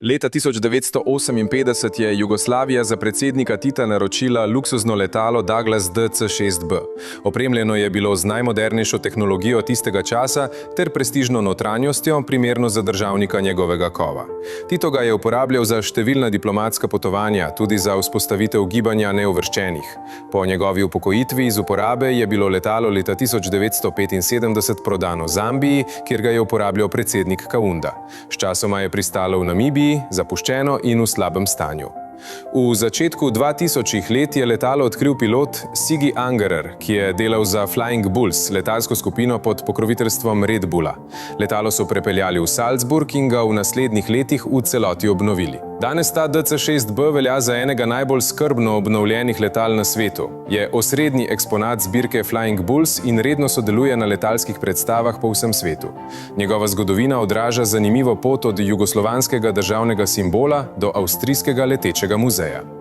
Leta 1958 je Jugoslavija za predsednika Tita naročila luksuzno letalo Douglas DC-6B. Opremljeno je bilo z najmodernejšo tehnologijo tistega časa ter prestižno notranjostjo, primerno za državnika njegovega kova. Tito ga je uporabljal za številna diplomatska potovanja, tudi za vzpostavitev gibanja neuvrščenih. Po njegovi upokojitvi iz uporabe je bilo letalo leta 1975 prodano Zambiji, kjer ga je uporabljal predsednik Kaunda. Sčasoma je pristalo v Namibiji, zapuščeno in v slabem stanju. V začetku 2000 let je letalo odkril pilot Sigi Angerer, ki je delal za Flying Bulls, letalsko skupino pod pokroviteljstvom Red Bulla. Letalo so prepeljali v Salzburg in ga v naslednjih letih v celoti obnovili. Danes ta DC-6B velja za enega najbolj skrbno obnovljenih letal na svetu. Je osrednji eksponat zbirke Flying Bulls in redno sodeluje na letalskih predstavah po vsem svetu. Njegova zgodovina odraža zanimivo pot od jugoslovanskega državnega simbola do avstrijskega letečega muzeja.